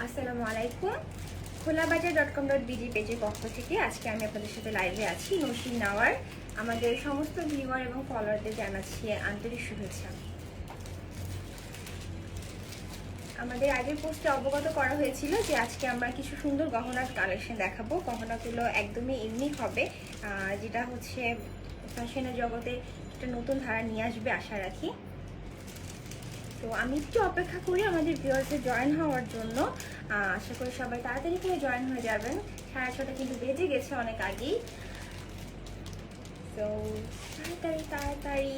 আসসালামু আলাইকুম। খোলাবাজার.com.bd পেজের পক্ষ থেকে আজকে আমি আপনাদের সাথে লাইভে আছি। নসিন নাওয়ার আমাদের সমস্ত ভিউয়ার এবং ফলোয়ারদের জানাচ্ছি আন্তরিক শুভেচ্ছা। আমাদের আগের পোস্টে অবগত করা হয়েছিল যে আজকে আমরা কিছু সুন্দর গহনার কালেকশন দেখাবো। গহনাগুলো একদমই ইউনিক হবে, যেটা হচ্ছে ফ্যাশনের জগতে একটা নতুন ধারা নিয়ে আসবে আশা রাখি। তো আমি একটু অপেক্ষা করি আমাদের ভিউয়ার্সদের জয়েন হওয়ার জন্য। আশা করি সবাই তাড়াতাড়ি করে জয়েন হয়ে যাবেন। 6:30 কিন্তু বেজে গেছে অনেক আগেই। তো তাড়াতাড়ি তাড়াতাড়ি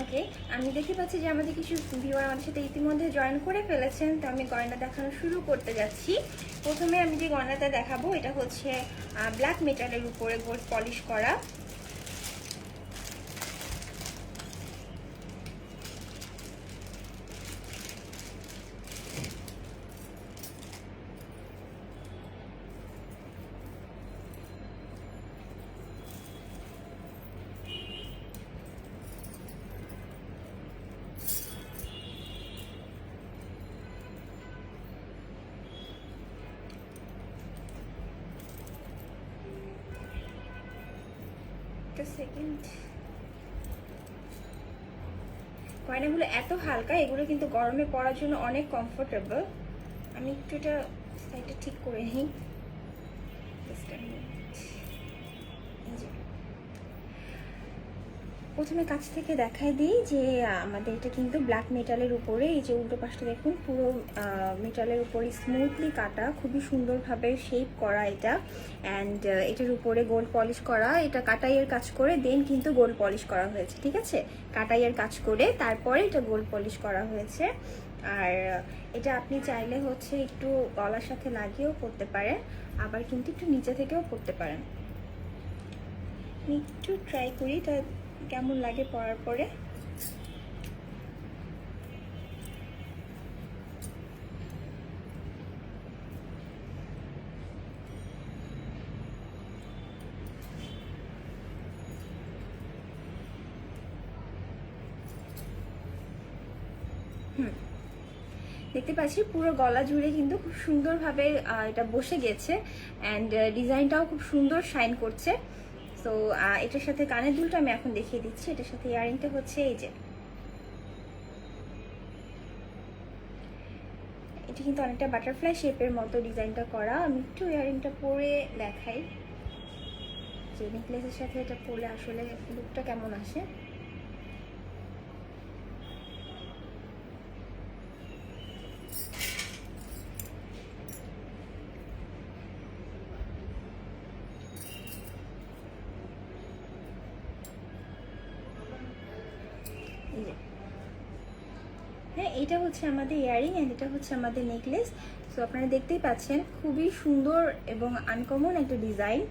ওকে, আমি দেখতে পাচ্ছি যে আমাদের কিছু ভিউয়ার আমাদের সাথে ইতিমধ্যে জয়েন করে ফেলেছেন। তো আমি গয়না দেখানো শুরু করতে যাচ্ছি। প্রথমে আমি যে গয়নাটা দেখাবো এটা হচ্ছে ব্ল্যাক মেটালের উপরে গোল্ড পলিশ করা। সেকেন্ড, গয়নাগুলো এত হালকা, এগুলো কিন্তু গরমে পরার জন্য অনেক কমফোর্টেবল। আমি একটু এটা সাইডটা ঠিক করে নিই। প্রথমে কাছ থেকে দেখাই দিই যে আমাদের এটা কিন্তু ব্ল্যাক মেটালের উপরে, এই যে উল্টো পাশটা দেখুন পুরো মেটালের উপরে স্মুথলি কাটা, খুবই সুন্দরভাবে শেপ করা এটা। অ্যান্ড এটার উপরে গোল্ড পলিশ করা, এটা কাটাইয়ের কাজ করে দেন কিন্তু গোল্ড পলিশ করা হয়েছে, ঠিক আছে? কাটাইয়ের কাজ করে তারপরে এটা গোল্ড পলিশ করা হয়েছে। আর এটা আপনি চাইলে হচ্ছে একটু গলার সাথে লাগিয়েও পরতে পারেন, আবার কিন্তু একটু নিচে থেকেও পরতে পারেন। একটু ট্রাই করি এটা কেমন লাগে পরার পরে। দেখতে পাচ্ছি পুরো গলা জুড়ে কিন্তু খুব সুন্দরভাবে এটা বসে গেছে। অ্যান্ড ডিজাইনটাও খুব সুন্দর শাইন করছে। তো এটার সাথে কানের দুলটা আমি এখন দেখিয়ে দিচ্ছি। এটার সাথে ইয়ারিংটা হচ্ছে এই যে, এটা কিন্তু অনেকটা বাটারফ্লাই শেপের মতো ডিজাইনটা করা। আমি একটু ইয়ারিংটা পরে দেখাই যে নেকলেসের সাথে এটা পরলে আসলে লুকটা কেমন আসে। হ্যাঁ, এটা হচ্ছে আমাদের ইয়ারিং অ্যান্ড এটা হচ্ছে আমাদের নেকলেস। সো আপনারা দেখতেই পাচ্ছেন খুবই সুন্দর এবং আনকমন একটা ডিজাইন।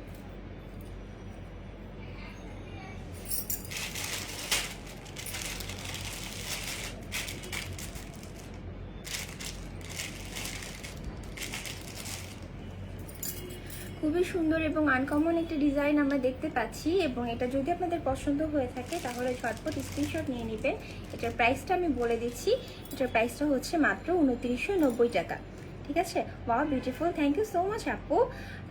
খুবই সুন্দর এবং আনকমন একটা ডিজাইন আমরা দেখতে পাচ্ছি। এবং এটা যদি আপনাদের পছন্দ হয়ে থাকে তাহলে ঝটপট স্ক্রিনশট নিয়ে নেবেন। এটার প্রাইসটা আমি বলে দিচ্ছি। এটার প্রাইসটা হচ্ছে মাত্র 2990 টাকা, ঠিক আছে? Wow, beautiful, thank you so much আপু।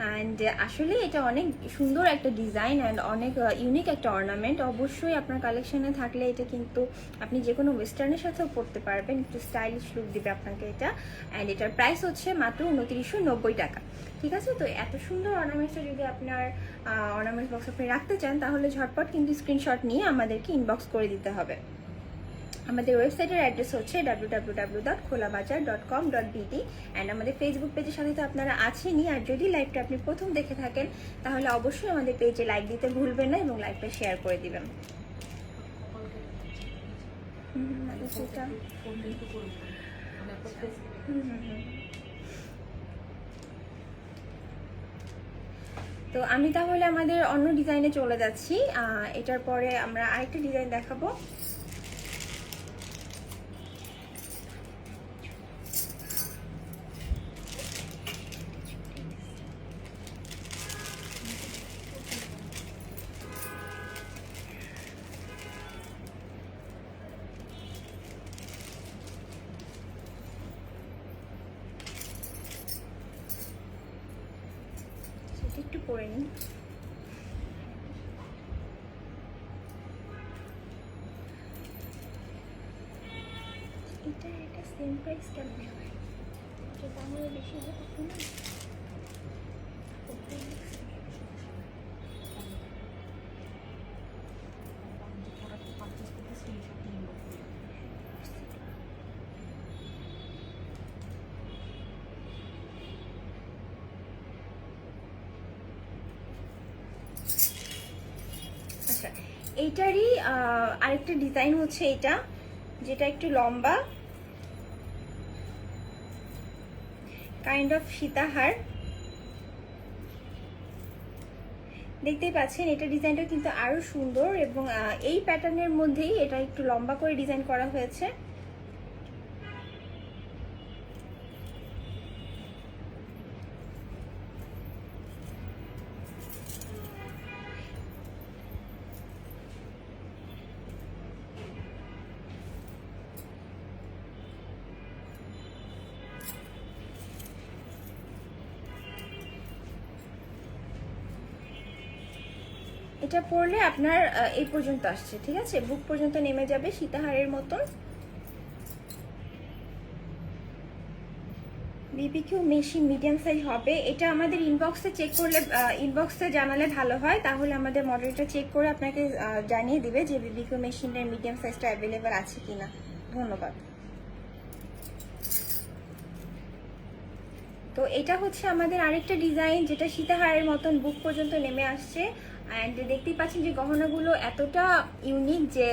অ্যান্ড আসলে এটা অনেক সুন্দর একটা ডিজাইন অ্যান্ড অনেক ইউনিক একটা অর্নামেন্ট। অবশ্যই আপনার কালেকশনে থাকলে এটা কিন্তু আপনি যে কোনো ওয়েস্টার্নের সাথেও পরতে পারবেন, একটু স্টাইলিশ লুক দিবে আপনাকে এটা। অ্যান্ড এটার প্রাইস হচ্ছে মাত্র 2990 টাকা, ঠিক আছে? তো এত সুন্দর অর্নামেন্টসটা যদি আপনার অর্নামেন্টস বক্স আপনি রাখতে চান তাহলে ঝটপট কিন্তু স্ক্রিনশট নিয়ে আমাদেরকে ইনবক্স করে দিতে হবে। আমাদের ওয়েবসাইটের অ্যাড্রেস হচ্ছে www.kholabajar.com.bd অ্যান্ড আমাদের ফেসবুক পেজের সাথে তো আপনারা আছেনই। আর যদি লাইভটা আপনি প্রথম দেখে থাকেন তাহলে অবশ্যই আমাদের পেজে লাইক দিতে ভুলবেন না এবং লাইভটা শেয়ার করে দিবেন। তো আমি তাহলে আমাদের অন্য ডিজাইনে চলে যাচ্ছি। এটার পরে আমরা আরেকটা ডিজাইন দেখাবো। করে নিই। এটা একটা সেম প্রাইস কেমন হয়? এটা দামও বেশি হয় তখন না। আচ্ছা, এইটারই আরেকটা ডিজাইন হচ্ছে এটা, যেটা একটু লম্বা, কাইন্ড অফ সীতাহার। দেখতেই পাচ্ছেন এটা ডিজাইনটা কিন্তু আরো সুন্দর, এবং এই প্যাটার্নের মধ্যেই এটা একটু লম্বা করে ডিজাইন করা হয়েছে। এটা পরলে আপনার এই পর্যন্ত আসছে, ঠিক আছে, বুক পর্যন্ত নেমে যাবে সীতাহারের মতন। বিবিকিউ মেশিন মিডিয়াম সাইজ হবে। এটা আমাদের ইনবক্সে চেক করলে, ইনবক্সে জানালে ভালো হয়, তাহলে আমাদের মডেলটা চেক করে আপনাকে জানিয়ে দিবে যে বিবিকিউ মেশিনের মিডিয়াম সাইজটা অ্যাভেলেবেল আছে কিনা। ধন্যবাদ। তো এটা হচ্ছে আমাদের আরেকটা ডিজাইন, যেটা সীতাহারের মতন বুক পর্যন্ত নেমে আসছে। অ্যান্ড দেখতেই পাচ্ছেন যে গহনাগুলো এতটা ইউনিক যে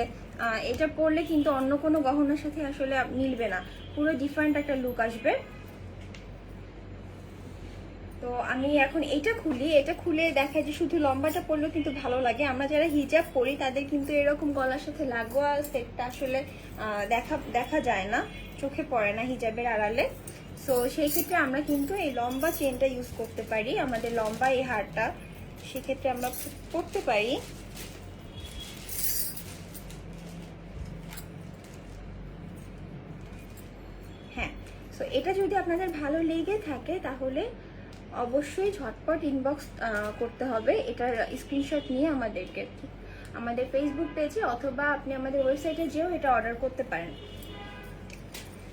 এটা পরলে কিন্তু অন্য কোনো গহনার সাথে আসলে মিলবে না, পুরো ডিফারেন্ট একটা লুক আসবে। তো আমি এখন এটা খুলি, এটা খুলে দেখাই যে শুধু লম্বাটা পরলেও কিন্তু ভালো লাগে। আমরা যারা হিজাব পরি তাদের কিন্তু এরকম গলার সাথে লাগোয়া সেটটা আসলে দেখা যায় না, চোখে পড়ে না হিজাবের আড়ালে। সো সেই ক্ষেত্রে আমরা কিন্তু এই লম্বা চেনটা ইউজ করতে পারি, আমাদের লম্বা এই হারটা সেক্ষেত্রে আমরা করতে পারি। হ্যাঁ, সো এটা যদি আপনাদের ভালো লেগে থাকে তাহলে অবশ্যই ঝটপট ইনবক্স করতে হবে, এটার স্ক্রিনশট নিয়ে আমাদেরকে আমাদের ফেসবুক পেজে অথবা আপনি আমাদের ওয়েবসাইটে যেও এটা অর্ডার করতে পারেন।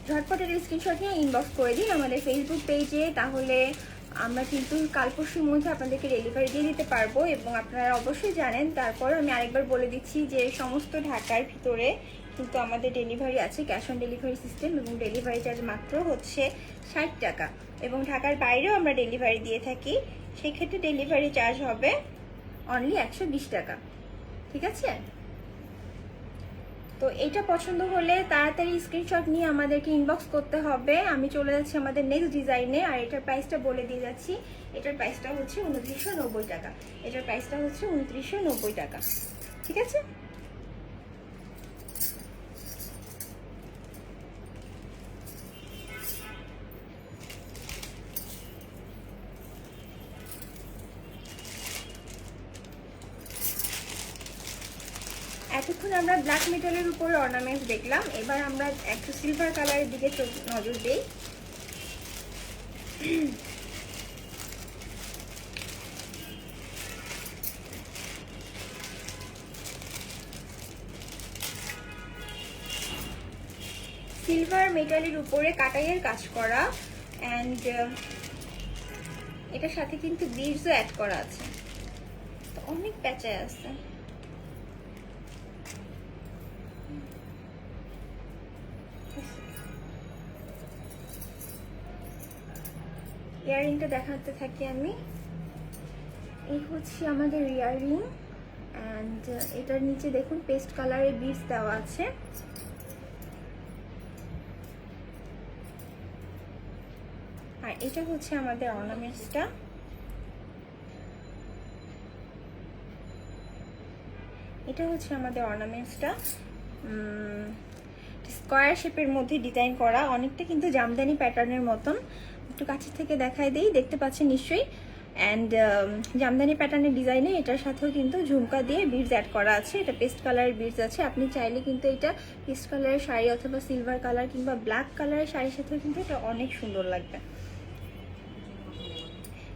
ঝটপট এর স্ক্রিনশট নিয়ে ইনবক্স করে দিন আমাদের ফেসবুক পেজে, তাহলে আমরা কিন্তু কাল পরশুর মধ্যে আপনাদেরকে ডেলিভারি দিয়ে দিতে পারবো। এবং আপনারা অবশ্যই জানেন, তারপর আমি আরেকবার বলে দিচ্ছি যে সমস্ত ঢাকার ভিতরে কিন্তু আমাদের ডেলিভারি আছে, ক্যাশ অন ডেলিভারি সিস্টেম, এবং ডেলিভারি চার্জ মাত্র হচ্ছে 60 টাকা। এবং ঢাকার বাইরেও আমরা ডেলিভারি দিয়ে থাকি, সেক্ষেত্রে ডেলিভারি চার্জ হবে অনলি 120 টাকা, ঠিক আছে। তো এটা পছন্দ হলে তাড়াতাড়ি স্ক্রিনশট নিয়ে আমাদেরকে ইনবক্স করতে হবে। আমি চলে যাচ্ছি আমাদের নেক্সট ডিজাইনে, আর এটার প্রাইসটা বলে দিয়ে যাচ্ছি। এটার প্রাইসটা হচ্ছে 2990 টাকা। এটার প্রাইসটা হচ্ছে 2990 টাকা, ঠিক আছে। এতক্ষণ আমরা ব্ল্যাক মেটালের উপরে অর্নামেন্টস দেখলাম, এবার আমরা একটু সিলভার কালারের দিকে নজর দেই। সিলভার মেটালের উপরে কাটাইয়ের কাজ করা, অ্যান্ড এটার সাথে কিন্তু বিডসও অ্যাড করা আছে, তো অনেক প্যাচায় আছে। ইয়াররিংটা দেখাতে থাকি আমি। এই হচ্ছে আমাদের ইয়াররিং, অ্যান্ড এটার নিচে দেখুন পেস্ট কালারের বিডস দেওয়া আছে। আর এটা হচ্ছে আমাদের অর্নামেন্টসটা। এটা হচ্ছে আমাদের অর্নামেন্টসটা, স্কোয়ার শেপের মধ্যে ডিজাইন করা, অনেকটা কিন্তু জামদানি প্যাটার্নের মতন। একটু কাছে থেকে দেখাই দেই, দেখতে পাচ্ছেন নিশ্চয়ই। অ্যান্ড জামদানি প্যাটার্নের ডিজাইনে এটার সাথেও কিন্তু ঝুমকা দিয়ে বিডস অ্যাড করা আছে। এটা পেস্ট কালারের বিডস আছে, আপনি চাইলে কিন্তু এটা পেস্ট কালারের শাড়ি অথবা সিলভার কালার কিংবা ব্ল্যাক কালারের শাড়ির সাথেও কিন্তু এটা অনেক সুন্দর লাগবে।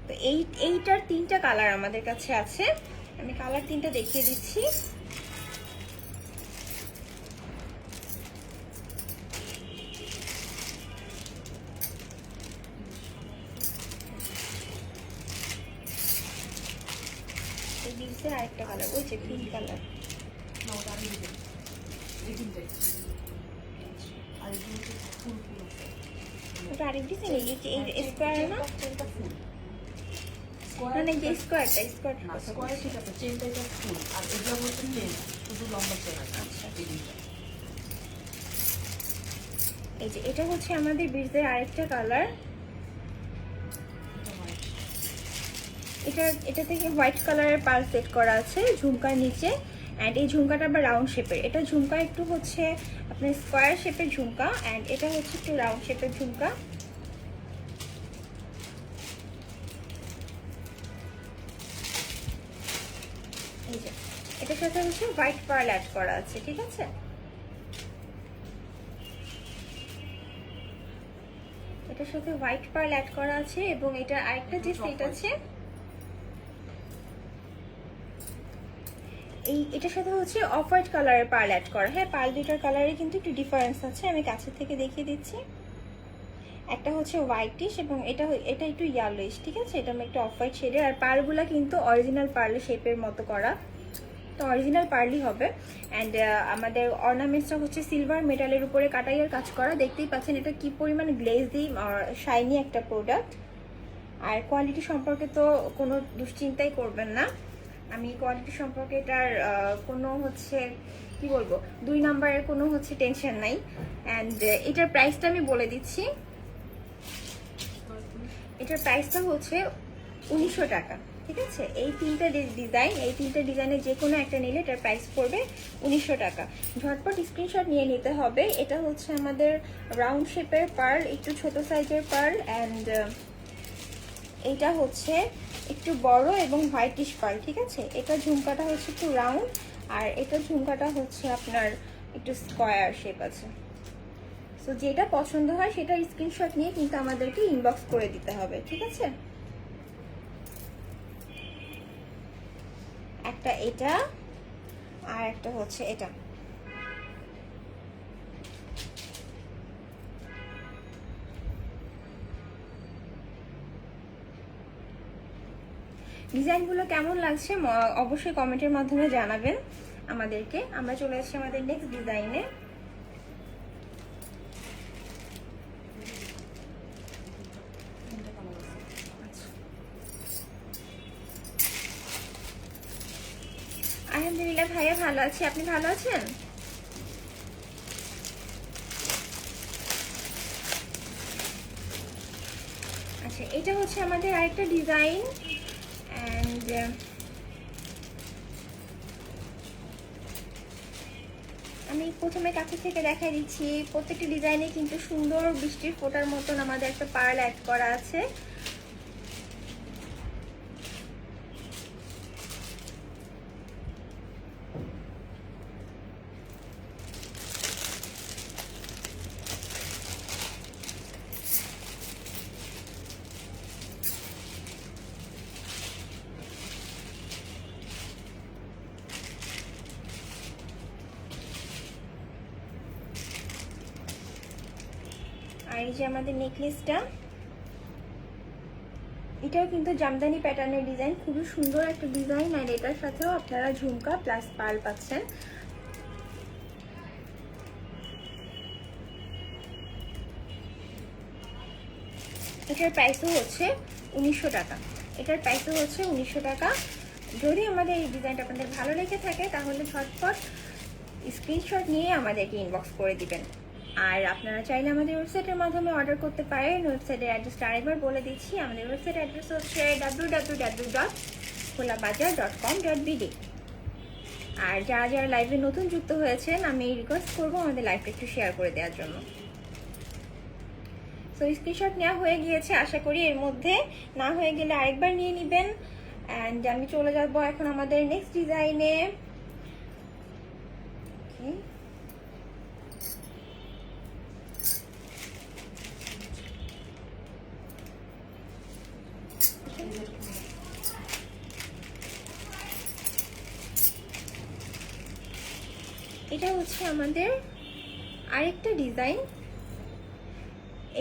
তো তো এইটার 3টা কালার আমাদের কাছে আছে, আমি কালার 3টা দেখিয়ে দিচ্ছি। এই বিলসের আরেকটা কালার, ওই যে পিঙ্ক কালার, ওটা আরেক ডিজাইন। এই স্কোয়ার না, মানে যে স্কোয়ারটা স্কোয়ার ঠিক আছে, চেনটা এটা ফুল আর এগুলো হচ্ছে চেন, শুধু লম্বা চেন আছে। আচ্ছা, এই যে এটা হচ্ছে আমাদের বিজদের আরেকটা কালার। এটা থেকে হোয়াইট কালারের পাল সেট করা আছে ঝুমকার নিচে, অ্যান্ড এই ঝুমকাটা আবার রাউন্ড শেপের। এটা ঝুমকা একটু হচ্ছে আপনার স্কোয়ার শেপের ঝুমকা, অ্যান্ড এটা হচ্ছে একটু রাউন্ড শেপের ঝুমকা। এই যে এটার সাথে হচ্ছে হোয়াইট পার্ল অ্যাড করা আছে, ঠিক আছে। এটার সাথে হোয়াইট পার্ল অ্যাড করা আছে, এবং এটা আরেকটা যে সেট আছে এটার সাথে হচ্ছে অফ হোয়াইট কালারের পার্ল অ্যাড করা। হ্যাঁ, পার্ল দুটার কালারে কিন্তু একটু ডিফারেন্স আছে, আমি কাছে থেকে দেখিয়ে দিচ্ছি। একটা হচ্ছে হোয়াইটিশ এবং এটা একটু ইয়েলোইশ, ঠিক আছে। এটা আমি একটু অফ হোয়াইট শেডের, আর পার্লগুলা কিন্তু অরিজিনাল পার্লের শেপের মতো করা, তো অরিজিনাল পার্লই হবে। অ্যান্ড আমাদের অর্নামেন্টসটা হচ্ছে সিলভার মেটালের উপরে কাটাইয়ের কাজ করা, দেখতেই পাচ্ছেন এটা কি পরিমাণ গ্লেজি শাইনি একটা প্রোডাক্ট। আর কোয়ালিটি সম্পর্কে তো কোনো দুশ্চিন্তাই করবেন না, আমি কোয়ালিটি সম্পর্কে এটার কোনো হচ্ছে কি বলবো 2 নাম্বারের কোনো হচ্ছে টেনশন নাই। অ্যান্ড এটার প্রাইসটা আমি বলে দিচ্ছি, এটার প্রাইসটা হচ্ছে 1900 টাকা, ঠিক আছে। এই 3টা ডিজাইন, এই 3টা ডিজাইনের যে কোনো একটা নিলে এটার প্রাইস পড়বে 1900 টাকা। ঝটপট স্ক্রিনশট নিয়ে নিতে হবে। এটা হচ্ছে আমাদের রাউন্ড শেপের পার্ল, একটু ছোট সাইজের পার্ল, অ্যান্ড এইটা হচ্ছে একটু বড় এবং হোয়াইটিশ পার্ল, ঠিক আছে। এটা ঝুমকাটা হচ্ছে একটু রাউন্ড, আর এটা ঝুমকাটা হচ্ছে আপনার একটু স্কোয়ার শেপ আছে। সো যেটা পছন্দ হয় সেটা স্ক্রিনশট নিয়ে কিন্তু আমাদেরকে ইনবক্স করে দিতে হবে, ঠিক আছে। একটা এটা আর একটা হচ্ছে এটা। ডিজাইনগুলো কেমন লাগছে অবশ্যই কমেন্টের মাধ্যমে জানাবেন আমাদেরকে। আমরা চলে আসছি আমাদের নেক্সট ডিজাইনে। আলহামদুলিল্লাহ ভাইয়া ভালো আছি, আপনি ভালো আছেন? আচ্ছা, এটা হচ্ছে আমাদের আরেকটা ডিজাইন, অ্যান্ড আমি প্রথমে কাছে থেকে দেখাই দিচ্ছি। প্রত্যেকটি ডিজাইনে কিন্তু সুন্দর বৃষ্টির ফোঁটার মতন আমাদের একটা পার্ল অ্যাড করা আছে। আর এই যে আমাদের নেকলেসটা, এটাও কিন্তু জামদানি প্যাটার্নের ডিজাইন, খুবই সুন্দর একটা ডিজাইন। আর এটার সাথেও আপনারা ঝুমকা প্লাস পার্ল পাচ্ছেন। এটার প্রাইসও হচ্ছে 1900 টাকা। এটার প্রাইসও হচ্ছে 1900 টাকা। যদি আমাদের এই ডিজাইনটা আপনাদের ভালো লেগে থাকে তাহলে ঝটপট স্ক্রিনশট নিয়ে আমাদেরকে ইনবক্স করে দিবেন। আর আপনারা চাইলে আমাদের ওয়েবসাইটের মাধ্যমে অর্ডার করতে পারেন। ওয়েবসাইটের অ্যাড্রেসটা আরেকবার বলে দিচ্ছি, আমাদের ওয়েবসাইট অ্যাড্রেস হচ্ছে www.kholabazaar.com.bd। আর যারা যারা লাইভে নতুন যুক্ত হয়েছেন আমি রিকোয়েস্ট করবো আমাদের লাইভটা একটু শেয়ার করে দেওয়ার জন্য। সো স্ক্রিনশট নেওয়া হয়ে গিয়েছে আশা করি, এর মধ্যে না হয়ে গেলে আরেকবার নিয়ে নেবেন। অ্যান্ড আমি চলে যাবো এখন আমাদের নেক্সট ডিজাইনে। এটা হচ্ছে আমাদের আরেকটা ডিজাইন।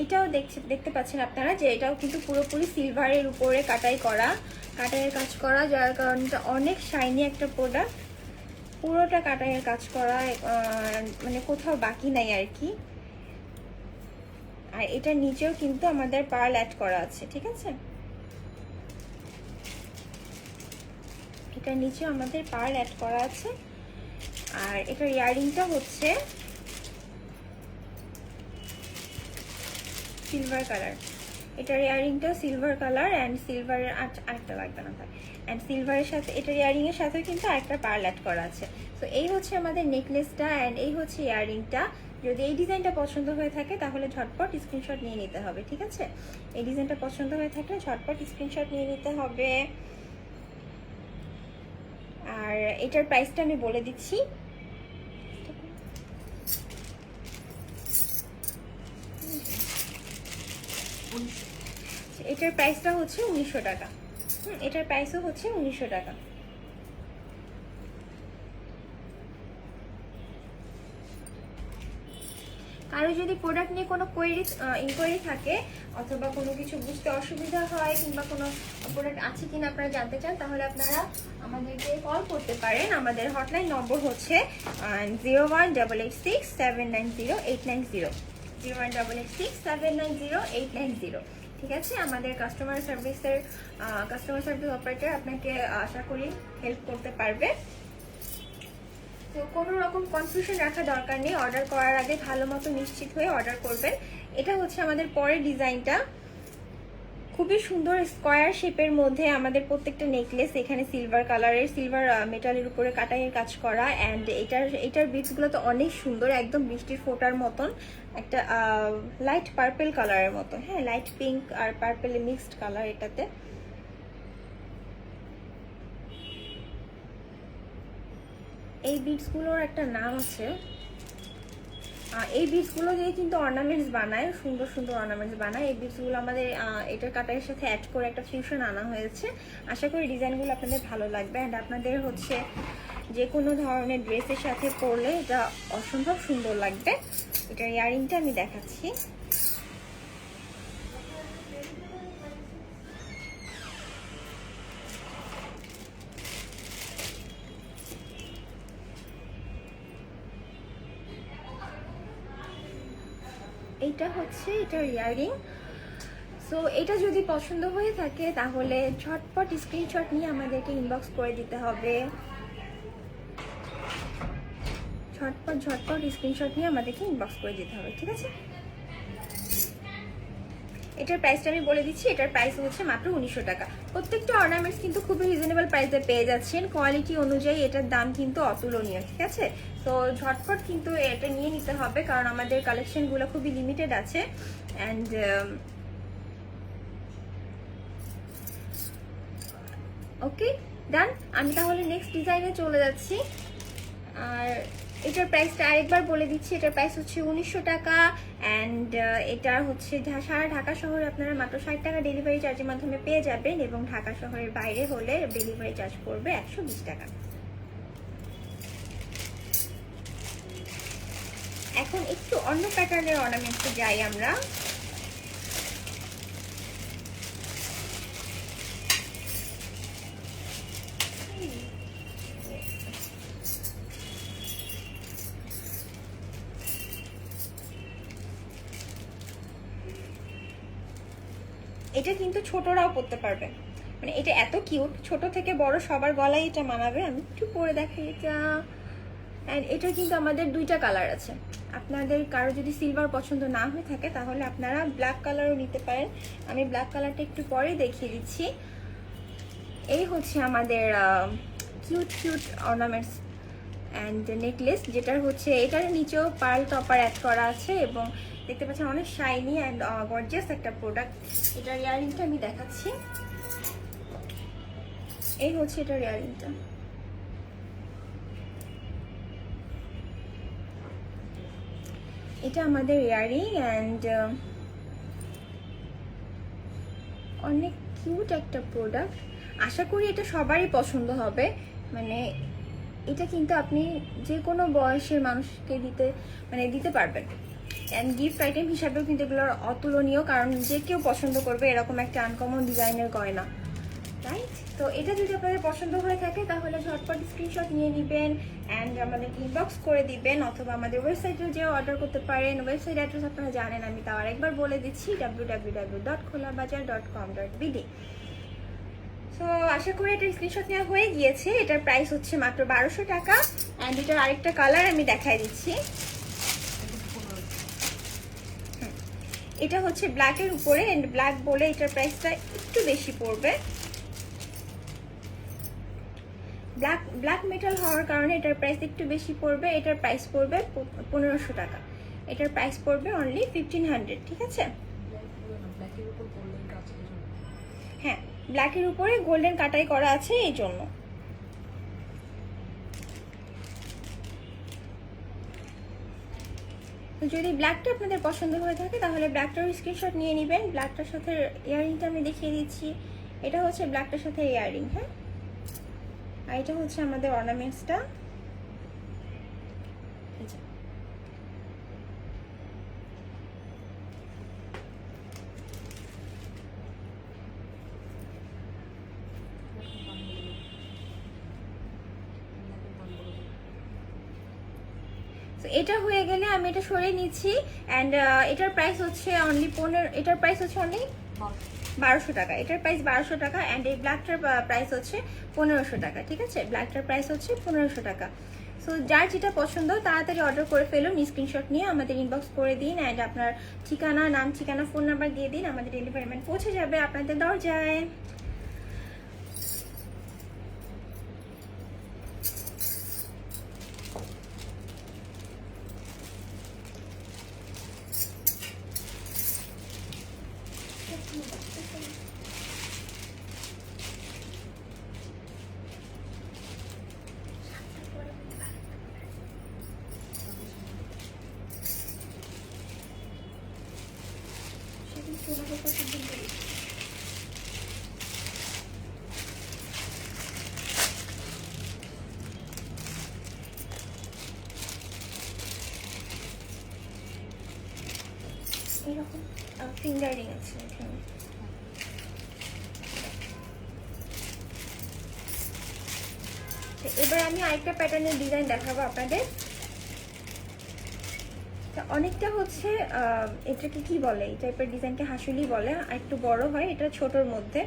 এটাও দেখতে পাচ্ছেন আপনারা যে এটাও কিন্তু পুরোপুরি সিলভারের উপরে কাটাইয়ের কাজ করা, যার কারণে এটা অনেক শাইনি একটা প্রোডাক্ট। পুরোটা কাটাইয়ের কাজ করা, মানে কোথাও বাকি নাই আর কি। আর এটার নিচেও কিন্তু আমাদের পার্ল অ্যাড করা আছে, ঠিক আছে? এটার নিচেও আমাদের পার্ল অ্যাড করা আছে। আর এটার ইয়ারিংটা হচ্ছে সিলভার কালার। এটার ইয়ারিংটা সিলভার কালার অ্যান্ড সিলভারের আরেকটা লাগবে না ভাই, অ্যান্ড সিলভারের সাথে এটার ইয়ারিং এর সাথে কিন্তু আরেকটা পার্ল অ্যাড করা আছে। তো এই হচ্ছে আমাদের নেকলেসটা অ্যান্ড এই হচ্ছে ইয়ারিংটা। যদি এই ডিজাইনটা পছন্দ হয়ে থাকে তাহলে ঝটপট স্ক্রিনশট নিয়ে নিতে হবে, ঠিক আছে? এই ডিজাইনটা পছন্দ হয়ে থাকলে ঝটপট স্ক্রিনশট নিয়ে নিতে হবে। আর এটার প্রাইসটা আমি বলে দিচ্ছি। এটার প্রাইসটা হচ্ছে 1900 টাকা। এটার প্রাইসও হচ্ছে 1900 টাকা। কারো যদি প্রোডাক্ট নিয়ে কোনো ইনকোয়ারি থাকে অথবা কোনো কিছু বুঝতে অসুবিধা হয় কিংবা কোনো প্রোডাক্ট আছে কিনা আপনারা জানতে চান, তাহলে আপনারা আমাদেরকে কল করতে পারেন। আমাদের হটলাইন নম্বর হচ্ছে 01886790890, 01886790890, ঠিক আছে? আমাদের কাস্টমার সার্ভিস অপারেটর আপনাকে আশা করি হেল্প করতে পারবে। তো কোনো রকম কনফিউশন রাখা দরকার নেই, অর্ডার করার আগে ভালো মতো নিশ্চিত হয়ে অর্ডার করবেন। এটা হচ্ছে আমাদের পরের ডিজাইনটা, খুবই সুন্দর স্কোয়ার শেপের মধ্যে আমাদের প্রত্যেকটা নেকলেস এখানে সিলভার কালারের, সিলভার মেটালের উপরে কাটাইয়ের কাজ করা। অ্যান্ড এটার বিটসগুলো তো অনেক সুন্দর, একদম বৃষ্টির ফোঁটার মতন, একটা লাইট পার্পেল কালারের মতো, হ্যাঁ, লাইট পিঙ্ক আর পার্পেল মিক্সড কালার এটাতে। এই বিটসগুলোর একটা নাম আছে। এই বিটসগুলো দিয়ে কিন্তু অর্নামেন্টস বানায়, সুন্দর সুন্দর অর্নামেন্টস বানায়। এই বিটসগুলো আমাদের এটার কাটারের সাথে অ্যাড করে একটা ফিউশন আনা হয়েছে। আশা করি ডিজাইনগুলো আপনাদের ভালো লাগবে অ্যান্ড আপনাদের হচ্ছে যে কোনো ধরনের ড্রেসের সাথে পরলে এটা অসম্ভব সুন্দর লাগবে। এটার ইয়ারিংটা আমি দেখাচ্ছি। এইটা হচ্ছে এটার ইয়ারিং। সো এটা যদি পছন্দ হয়ে থাকে তাহলে ঝটপট স্ক্রিনশট নিয়ে আমাদেরকে ইনবক্স করে দিতে হবে। ঝটপট স্ক্রিনশট নিয়ে আমাদেরকে ইনবক্স করে দিতে হবে, ঠিক আছে? এটার প্রাইসটা আমি বলে দিচ্ছি। এটার প্রাইস হচ্ছে মাত্র 1900 টাকা। প্রত্যেকটা অর্নামেন্টস কিন্তু খুবই রিজনেবল প্রাইসে পেয়ে যাচ্ছেন। কোয়ালিটি অনুযায়ী এটার দাম কিন্তু অতুলনীয়, ঠিক আছে? তো ঝটপট কিন্তু এটা নিয়ে নিতে হবে কারণ আমাদের কালেকশনগুলো খুবই লিমিটেড আছে। অ্যান্ড ওকে, ডান। আমি তাহলে নেক্সট ডিজাইনে চলে যাচ্ছি। আর এটার প্রাইসটা আরেকবার বলে দিচ্ছি। এটার প্রাইস হচ্ছে 1900 টাকা অ্যান্ড এটা হচ্ছে সারা ঢাকা শহরে আপনারা মাত্র 60 টাকা ডেলিভারি চার্জের মাধ্যমে পেয়ে যাবেন এবং ঢাকা শহরের বাইরে হলে ডেলিভারি চার্জ পড়বে 120 টাকা। এখন একটু অন্য প্যাটার্নের অর্নামেন্টসে যাই আমরা। এটা কিন্তু ছোটরাও পরতে পারবে, মানে এটা এত কিউট, ছোট থেকে বড় সবার গলায় এটা মানাবে। আমি একটু পরে দেখাই এটা। অ্যান্ড এটা কিন্তু আমাদের দুইটা কালার আছে। আপনাদের কারো যদি সিলভার পছন্দ না হয়ে থাকে তাহলে আপনারা ব্ল্যাক কালারও নিতে পারেন। আমি ব্ল্যাক কালারটা একটু পরে দেখিয়ে দিচ্ছি। এই হচ্ছে আমাদের কিউট অর্নামেন্টস অ্যান্ড নেকলেস, যেটার হচ্ছে এটার নিচেও পার্ল টপার অ্যাড করা আছে এবং দেখতে পাচ্ছেন অনেক শাইনি অ্যান্ড গর্জিয়াস একটা প্রোডাক্ট। এটার ইয়ারিংটা আমি দেখাচ্ছি। এই হচ্ছে এটার ইয়ারিংটা। এটা আমাদের ইয়ারিং অ্যান্ড অনেক কিউট একটা প্রোডাক্ট। আশা করি এটা সবারই পছন্দ হবে। মানে এটা কিন্তু আপনি যে কোনো বয়সের মানুষকে দিতে পারবেন। অ্যান্ড গিফট আইটেম হিসাবেও কিন্তু এগুলো অতুলনীয়, কারণ যে কেউ পছন্দ করবে এরকম একটা আনকমন ডিজাইনের গয়না, রাইট? তো এটা যদি আপনাদের পছন্দ হয়ে থাকে তাহলে ঝটপট স্ক্রিনশট নিয়ে নেবেন অ্যান্ড আমাদেরকে ইনবক্স করে দিবেন, অথবা আমাদের ওয়েবসাইটেও যেও অর্ডার করতে পারেন। ওয়েবসাইট অ্যাড্রেস আপনারা জানেন, আমি তাও আরেকবার বলে দিচ্ছি, www.kholabazaar.com.bd। তো আশা করি এটার স্ক্রিনশট নেওয়া হয়ে গিয়েছে। এটার প্রাইস হচ্ছে মাত্র 1200 টাকা অ্যান্ড এটার আরেকটা কালার আমি দেখাই দিচ্ছি। এটা হচ্ছে ব্ল্যাকের উপরে, এন্ড ব্ল্যাক বলে এটার প্রাইসটা একটু বেশি পড়বে। ব্ল্যাক মেটাল হওয়ার কারণে এটার প্রাইস একটু বেশি পড়বে। এটার প্রাইস পড়বে 1500 টাকা। এটার প্রাইস পড়বে অনলি 1500, ঠিক আছে? হ্যাঁ, ব্ল্যাকের উপরে গোল্ডেন কাটাই করা আছে এই জন্য। যদি ব্ল্যাকটা আপনাদের পছন্দ হয়ে থাকে তাহলে ব্ল্যাকটার স্ক্রিনশট নিয়ে নেবেন। ব্ল্যাকটার সাথে ইয়াররিংটা আমি দেখিয়ে দিচ্ছি। এটা হচ্ছে ব্ল্যাকটার সাথে ইয়াররিং, হ্যাঁ, আর এটা হচ্ছে আমাদের অর্নামেন্টসটা। এটা হয়ে গেলে আমি এটা সরিয়ে নিচ্ছি অ্যান্ড এটার প্রাইস হচ্ছে অনলি 1200 টাকা। এটার প্রাইস 1200 টাকা অ্যান্ড এই ব্ল্যাকটার প্রাইস হচ্ছে 1500 টাকা, ঠিক আছে? ব্ল্যাকটার প্রাইস হচ্ছে 1500 টাকা। সো যার যেটা পছন্দ তাড়াতাড়ি অর্ডার করে ফেলুন, স্ক্রিনশট নিয়ে আমাদের ইনবক্স করে দিন অ্যান্ড আপনার ঠিকানা, নাম, ঠিকানা, ফোন নাম্বার দিয়ে দিন। আমাদের ডেলিভারি ম্যান পৌঁছে যাবে আপনাদের দরজায়। এরকম ফিঙ্গারিং আছে এখানে। এবার আমি আরেকটা প্যাটার্নের ডিজাইন দেখাবো আপনাদের। অনেকটা হচ্ছে এটাকে কি বলে, এই টাইপের ডিজাইনকে হাসুলি বলে, আর একটু বড় হয়, এটা ছোটর মধ্যে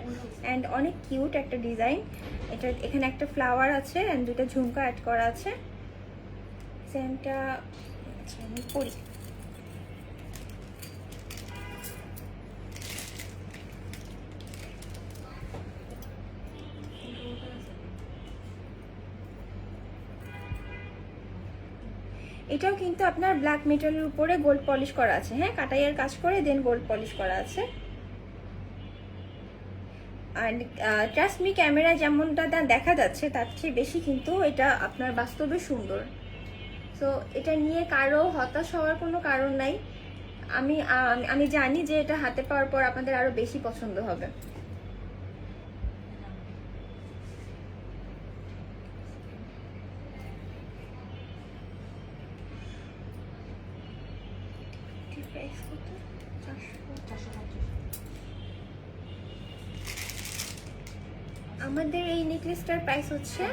অ্যান্ড অনেক কিউট একটা ডিজাইন। এটা এখানে একটা ফ্লাওয়ার আছে অ্যান্ড দুটো ঝুমকা অ্যাড করা আছে। ডিজাইনটা আচ্ছা আমি পরি। এটাও কিন্তু আপনার ব্ল্যাক মেটালের উপরে গোল্ড পলিশ করা আছে, হ্যাঁ, কাটাইয়ের কাজ করে দেন গোল্ড পলিশ করা আছে। অ্যান্ড ট্রাস্ট মি, ক্যামেরা যেমনটা দেখা যাচ্ছে তার চেয়ে বেশি কিন্তু এটা আপনার বাস্তবে সুন্দর। সো এটা নিয়ে কারো হতাশ হওয়ার কোনো কারণ নাই। আমি জানি যে এটা হাতে পাওয়ার পর আপনাদের আরো বেশি পছন্দ হবে। আমাদের এই নেকলেসটার প্রাইস হচ্ছে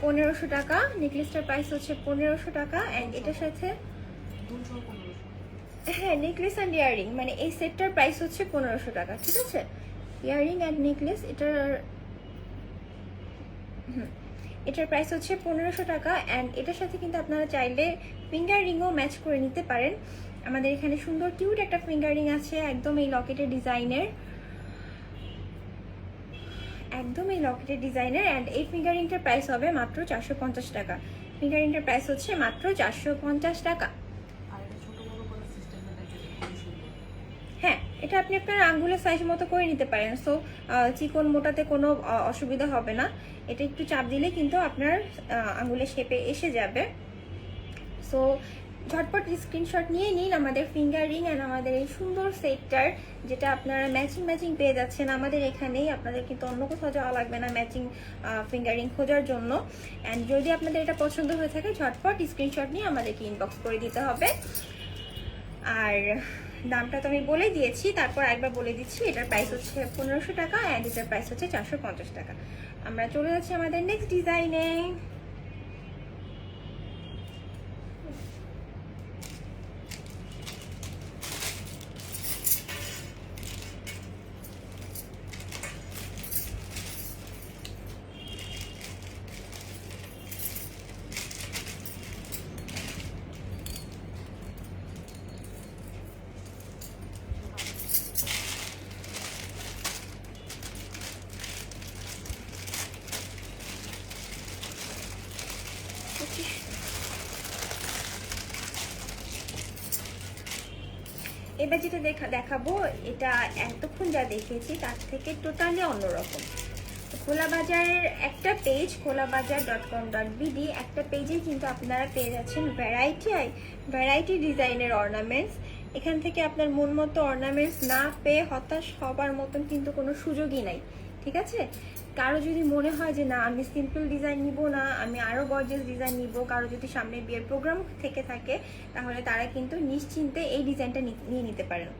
1500 টাকা। নেকলেসটার প্রাইস হচ্ছে 1500 টাকা অ্যান্ড এটার সাথে হ্যাঁ নেকলেস অ্যান্ড ইয়াররিং, মানে এই সেটটার প্রাইস হচ্ছে 1500 টাকা, ঠিক আছে? ইয়াররিং অ্যান্ড নেকলেস এটার প্রাইস হচ্ছে 1500 টাকা অ্যান্ড এটার সাথে কিন্তু আপনারা চাইলে ফিঙ্গার রিংও ম্যাচ করে নিতে পারেন। আমাদের এখানে সুন্দর কিউট একটা ফিঙ্গার রিং আছে, একদম এই লকেটের ডিজাইনের, অ্যান্ড এই ফিঙ্গারিংটার প্রাইস হবে মাত্র 450 টাকা। ফিঙ্গারিংটার প্রাইস হচ্ছে মাত্র 450 টাকা। হ্যাঁ, এটা আপনি আপনার আঙ্গুলের সাইজ মতো করে নিতে পারেন। সো চিকন মোটাতে কোনো অসুবিধা হবে না। এটা একটু চাপ দিলে কিন্তু আপনার আঙ্গুলের শেপে এসে যাবে। সো ঝটপট স্ক্রিনশট নিয়ে নিন আমাদের ফিঙ্গার রিং অ্যান্ড আমাদের এই সুন্দর সেটটার, যেটা আপনারা ম্যাচিং পেয়ে যাচ্ছেন আমাদের এখানেই। আপনাদের কিন্তু অন্য কোথাও যাওয়া লাগবে না ম্যাচিং ফিঙ্গার রিং খোঁজার জন্য। অ্যান্ড যদি আপনাদের এটা পছন্দ হয়ে থাকে ঝটপট স্ক্রিনশট নিয়ে আমাদেরকে ইনবক্স করে দিতে হবে। আর দামটা তো আমি বলে দিয়েছি, তারপর একবার বলে দিচ্ছি, এটার প্রাইস হচ্ছে 1500 টাকা অ্যান্ড এটার প্রাইস হচ্ছে 450 টাকা। আমরা চলে যাচ্ছি আমাদের নেক্সট ডিজাইনে। এবার যেটা দেখাবো এটা এতক্ষণ যা দেখেছি তার থেকে টোটালি অন্যরকম। খোলা বাজারের একটা পেজ kholabazaar.com.bd, একটা পেজে কিন্তু আপনারা পেয়ে যাচ্ছেন ভ্যারাইটি ডিজাইনের অর্নামেন্টস। এখান থেকে আপনার মন মতো অর্নামেন্টস না পেয়ে হতাশ হবার মতন কিন্তু কোনো সুযোগই নাই, ঠিক আছে? কারো যদি মনে হয় যে না আমি সিম্পল ডিজাইন নিব না, আমি আরও গর্জিয়াস ডিজাইন নিব, কারো যদি সামনে বিয়ের প্রোগ্রাম থেকে থাকে, তাহলে তারা কিন্তু নিশ্চিন্তে এই ডিজাইনটা নিয়ে নিতে পারেন।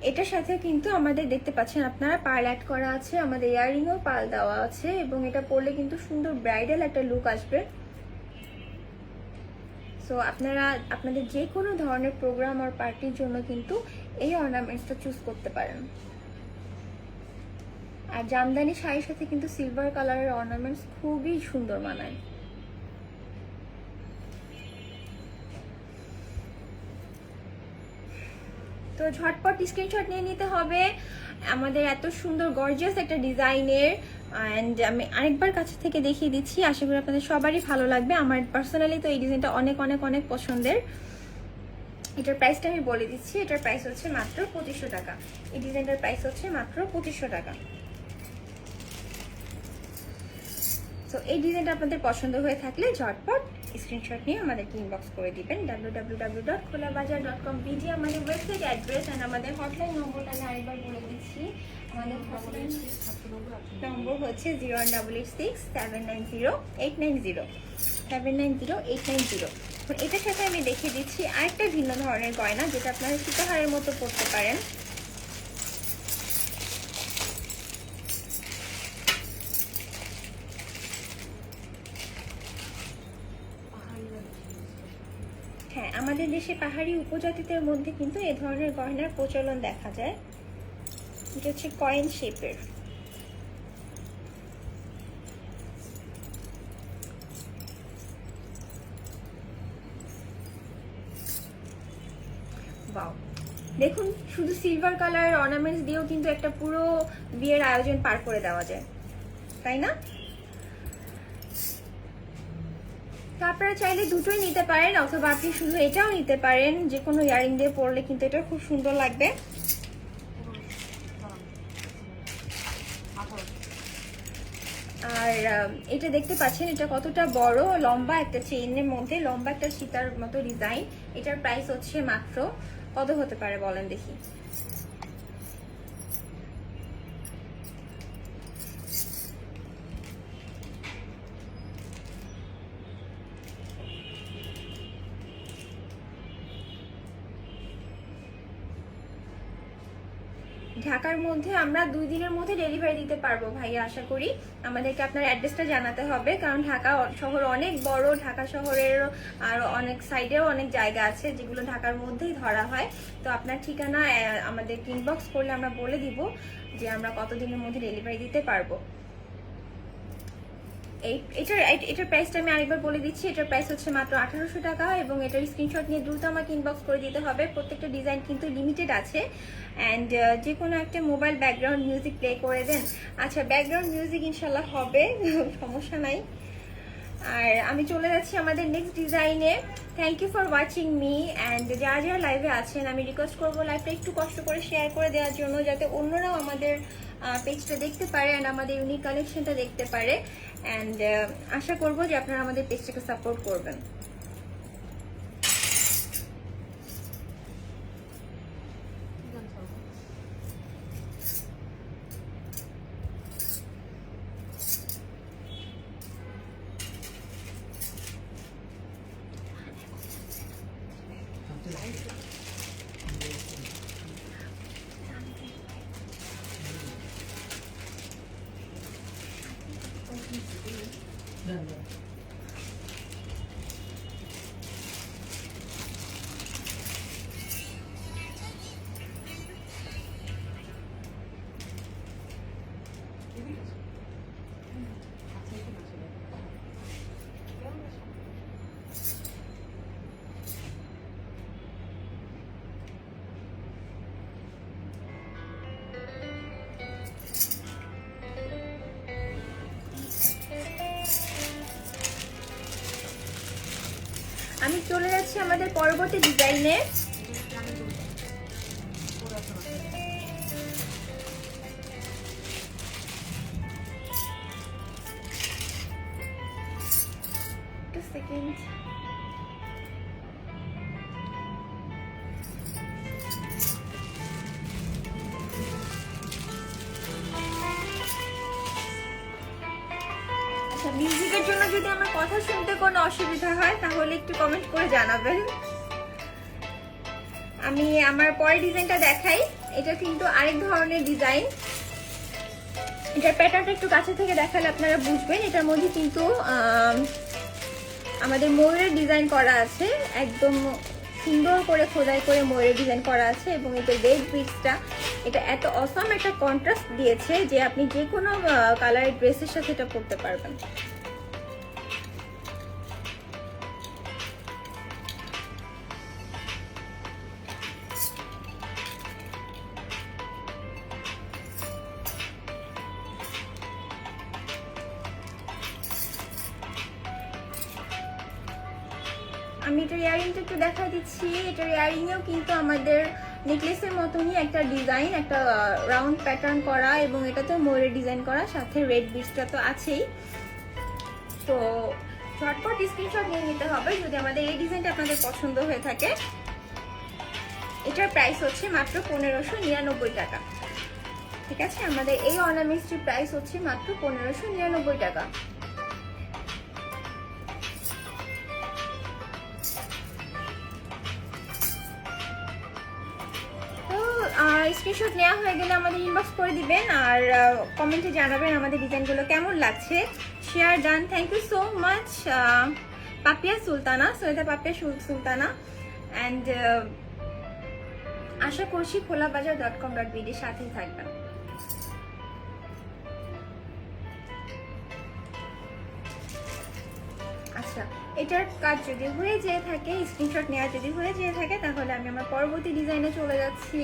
এটার সাথে কিন্তু আমাদের দেখতে পাচ্ছেন আপনারা পার্ল অ্যাড করা আছে, আমাদের ইয়াররিংও পার্ল দেওয়া আছে, এবং এটা পরলে কিন্তু সুন্দর ব্রাইডাল একটা লুক আসবে। সো আপনারা আপনাদের যে কোনো ধরনের প্রোগ্রাম আর পার্টির জন্য কিন্তু এই অর্নামেন্টসটা চুজ করতে পারেন। আর জামদানি শাড়ির সাথে কিন্তু সিলভার কালারের অর্নামেন্টস খুবই সুন্দর মানায়। তো ঝটপট স্ক্রিনশট নিয়ে নিতে হবে আমাদের এত সুন্দর গর্জিয়াস একটা ডিজাইনের। অ্যান্ড আমি আরেকবার কাছে থেকে দেখিয়ে দিচ্ছি, আশা করি আপনাদের সবারই ভালো লাগবে। আমার পার্সোনালি তো এই ডিজাইনটা অনেক অনেক অনেক পছন্দের। এটার প্রাইসটা আমি বলে দিচ্ছি, এটার প্রাইস হচ্ছে মাত্র 2500 টাকা। এই ডিজাইনটার প্রাইস হচ্ছে মাত্র 2500 টাকা। তো এই ডিজাইনটা আপনাদের পছন্দ হয়ে থাকলে ঝটপট স্ক্রিনশট নিয়ে আমাদেরকে ইনবক্স করে দিবেন। www.kholabazaar.com.bd আমাদের ওয়েবসাইট অ্যাড্রেস অ্যান্ড আমাদের হটলাইন নম্বরটা আমি আরেকবার বলে দিচ্ছি। আমাদের হটলাইন নম্বর হচ্ছে 01867908990 790-890। এটার সাথে আমি দেখিয়ে দিচ্ছি আরেকটা ভিন্ন ধরনের গয়না, যেটা আপনারা সীতাহারের মতো পরতে পারেন। হ্যাঁ, আমাদের দেশে পাহাড়ি উপজাতিদের মধ্যে কিন্তু এই ধরনের গয়নার প্রচলন দেখা যায়। এটা হচ্ছে কয়েন শেপের। ওয়াও, দেখুন শুধু সিলভার কালারের অর্নামেন্টস দিয়েও কিন্তু একটা পুরো বিয়ের আয়োজন পার করে দেওয়া যায়, তাই না? তো আপনারা চাইলে দুটোই নিতে পারেন, অথবা আপনি শুধু এটাও নিতে পারেন। যে কোনো ইয়ারিং দিয়ে পরলে কিন্তু এটা খুব সুন্দর লাগবে। আর এটা দেখতে পাচ্ছেন এটা কতটা বড়, লম্বা একটা চেইনের মধ্যে লম্বা একটা সীতার মতো ডিজাইন। এটার প্রাইস হচ্ছে মাত্র কত হতে পারে বলেন দেখি? ঢাকার মধ্যে আমরা 2 দিনের মধ্যে ডেলিভারি দিতে পারবো ভাইয়া, আশা করি। আমাদেরকে আপনার অ্যাড্রেসটা জানাতে হবে, কারণ ঢাকা শহর অনেক বড়। ঢাকা শহরের আর অনেক সাইডেও অনেক জায়গা আছে যেগুলো ঢাকার মধ্যেই ধরা হয়। তো আপনার ঠিকানা আমাদের ইনবক্স করলে আমরা বলে দিব যে আমরা কতদিনের মধ্যে ডেলিভারি দিতে পারবো। এটার প্রাইসটা আমি আরেকবার বলে দিচ্ছি। এটার প্রাইস হচ্ছে মাত্র 1800 টাকা, এবং এটার স্ক্রিনশট নিয়ে দ্রুত আমাকে ইনবক্স করে দিতে হবে। প্রত্যেকটা ডিজাইন কিন্তু লিমিটেড আছে। অ্যান্ড যে কোনো একটা মোবাইল ব্যাকগ্রাউন্ড মিউজিক প্লে করে দেন। আচ্ছা, ব্যাকগ্রাউন্ড মিউজিক ইনশাল্লাহ হবে, সমস্যা নাই। আর আমি চলে যাচ্ছি আমাদের নেক্সট ডিজাইনে। Thank you for watching me. And যারা লাইভে আছেন আমি রিকোয়েস্ট করবো লাইভটা একটু কষ্ট করে শেয়ার করে দেওয়ার জন্য, যাতে অন্যরাও আমাদের পেজটা দেখতে পারে অ্যান্ড আমাদের ইউনিক কালেকশনটা দেখতে পারে। অ্যান্ড আশা করব যে আপনারা আমাদের পেজটাকে সাপোর্ট করবেন। আমি চলে যাচ্ছি আমাদের পরবর্তী ডিজাইনে। সেকেন্ড, মিউজিকের জন্য যদি আমার কথা শুনতে কোনো অসুবিধা হয় তাহলে একটু কমেন্ট করে জানাবেন। আমি আমার পরের ডিজাইনটা দেখাই। এটা কিন্তু আরেক ধরনের ডিজাইন। এটার প্যাটার্নটা একটু কাছে থেকে দেখালে আপনারা বুঝবেন। এটার মধ্যে কিন্তু আমাদের ময়ূরের ডিজাইন করা আছে, একদম সুন্দর করে খোদাই করে ময়ূরের ডিজাইন করা আছে এবং এটা রেড বিটসটা এটা এত অসম একটা কন্ট্রাস্ট দিয়েছে যে আপনি যে কোনো কালারের ড্রেসের সাথে এটা পরতে পারবেন। আমি এটার ইয়ারিংটা একটু দেখা দিচ্ছি। এটার ইয়ারিংয়েও কিন্তু আমাদের নেকলেসের মতনই একটা ডিজাইন, একটা রাউন্ড প্যাটার্ন করা এবং এটাতেও ময়ূরের ডিজাইন করা, সাথে রেড বিটসটা তো আছেই। তো ঝটপট স্ক্রিনশট নিয়ে নিতে হবে যদি আমাদের এই ডিজাইনটা আপনাদের পছন্দ হয়ে থাকে। এটার প্রাইস হচ্ছে মাত্র 1599 টাকা। ঠিক আছে, আমাদের এই অর্নামেন্টসটির প্রাইস হচ্ছে মাত্র 1599 টাকা। স্ক্রিনশট নেওয়া হয়ে গেলে আমাদের ইনবক্স করে দিবেন আর কমেন্টে জানাবেন আমাদের ডিজাইনগুলো কেমন লাগছে। Share done, thank you so much Papia Sultana, Syeda Papia Sultana. And আশা করছি kholabazaar.com.bd এর সাথেই থাকবেন। আচ্ছা, এটার কাজ যদি হয়ে যেয়ে থাকে, স্ক্রিনশট নেওয়া যদি হয়ে যেয়ে থাকে, তাহলে আমি আমার পরবর্তী ডিজাইনে চলে যাচ্ছি।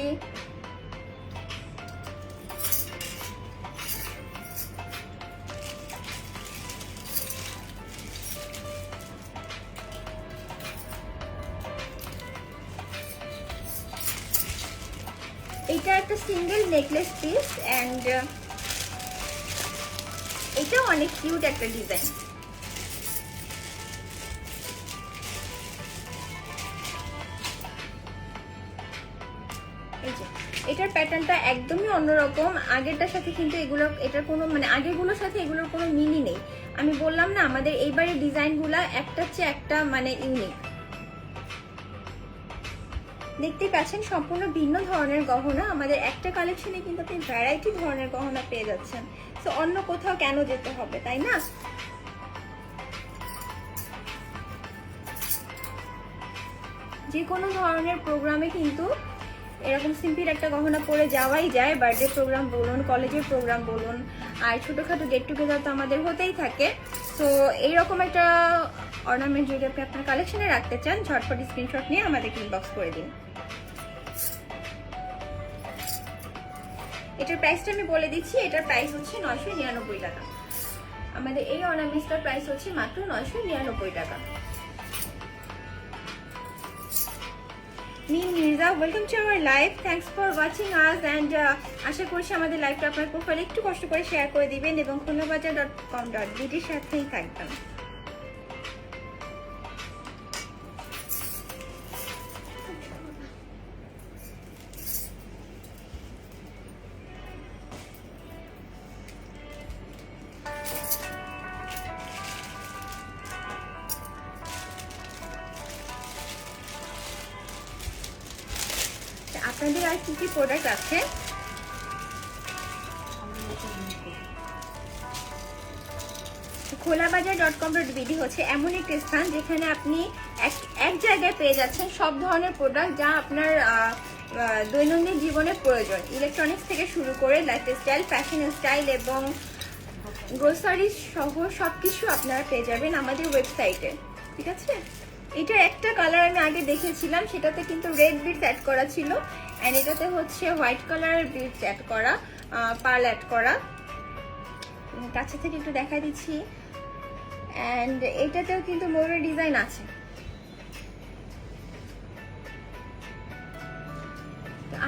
এটা একটা সিঙ্গেল নেকলেস পিস অ্যান্ড এটাও অনেক কিউট একটা ডিজাইন। এই যে এটার প্যাটার্নটা একদমই অন্যরকম আগেরটার সাথে, কিন্তু এটার কোনো মানে আগেরগুলোর সাথে এগুলোর কোনো মিলই নেই। আমি বললাম না আমাদের এইবারের ডিজাইনগুলো একটার চেয়ে একটা মানে ইউনিক। দেখতেই পাচ্ছেন সম্পূর্ণ ভিন্ন ধরনের গহনা। আমাদের একটা কালেকশনে কিন্তু আপনি ভ্যারাইটি ধরনের গহনা পেয়ে যাচ্ছেন। তো অন্য কোথাও কেন যেতে হবে, তাই না? যে কোনো ধরনের প্রোগ্রামে কিন্তু এরকম সিম্পল একটা গহনা পরে যাওয়াই যায়। বার্থডে প্রোগ্রাম বলুন, কলেজের প্রোগ্রাম বলুন, আর ছোটোখাটো গেট টুগেদার তো আমাদের হতেই থাকে। তো এইরকম একটা অর্নামেন্ট যদি আপনি আপনার কালেকশনে রাখতে চান, ঝটপট স্ক্রিনশট নিয়ে আমাদেরকে ইনবক্স করে দিন। এটার প্রাইসটা আমি বলে দিচ্ছি। এটার প্রাইস হচ্ছে 999 টাকা। আমাদের এই অর্নামেন্টসটার প্রাইস হচ্ছে মাত্র 999 টাকা। Mim Mirza, welcome to our live, thanks for watching us and আশা করছি আমাদের লাইভটা আপনার প্রোফাইলে একটু কষ্ট করে শেয়ার করে দিবেন এবং khulnabazaar.com.bdর সাথেই থাকবেন। আপনাদের আর কি কি প্রোডাক্ট আছে? khulnabazaar.com.bd হচ্ছে এমন একটি স্থান যেখানে আপনি এক জায়গায় পেয়ে যাচ্ছেন সব ধরনের প্রোডাক্ট যা আপনার দৈনন্দিন জীবনে প্রয়োজন, ইলেকট্রনিক্স থেকে শুরু করে লাইফস্টাইল, ফ্যাশন স্টাইল এবং গ্রোসারিজ সহ সবকিছু আপনারা পেয়ে যাবেন আমাদের ওয়েবসাইটে। ঠিক আছে, এটা একটা কালার আমি আগে দেখেছিলাম, সেটাতে কিন্তু রেড বিটস অ্যাড করা ছিল, অ্যান্ড এটাতে হচ্ছে হোয়াইট কালারের বিটস অ্যাড করা, পার্ল অ্যাড করা। কাছে থেকে একটু দেখা দিচ্ছি, অ্যান্ড এটাতেও কিন্তু ময়ূরের ডিজাইন আছে।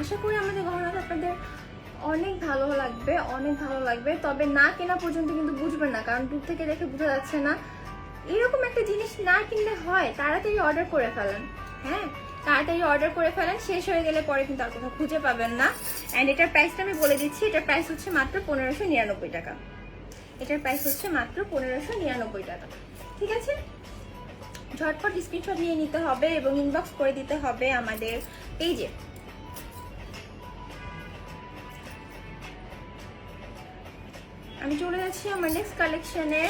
আশা করি আমাদের গহনাটা আপনাদের অনেক ভালো লাগবে, অনেক ভালো লাগবে। তবে না কেনা পর্যন্ত কিন্তু বুঝবেন না, কারণ দূর থেকে দেখে বোঝা যাচ্ছে না। এরকম একটা জিনিস না কিনলে হয়, তাড়াতাড়ি অর্ডার করে ফেলেন। হ্যাঁ, তাড়াতাড়ি অর্ডার করে ফেলেন, শেষ হয়ে গেলে পরে কিন্তু আর কোথাও খুঁজে পাবেন না। অ্যান্ড এটার প্রাইসটা আমি বলে দিচ্ছি, এটার প্রাইস হচ্ছে মাত্র 1599 টাকা। এটার প্রাইস হচ্ছে মাত্র 1599 টাকা। ঠিক আছে, ঝটপট স্ক্রিনশট নিয়ে নিতে হবে এবং ইনবক্স করে দিতে হবে আমাদের পেজে। আমি চলে যাচ্ছি আমার নেক্সট কালেকশনে।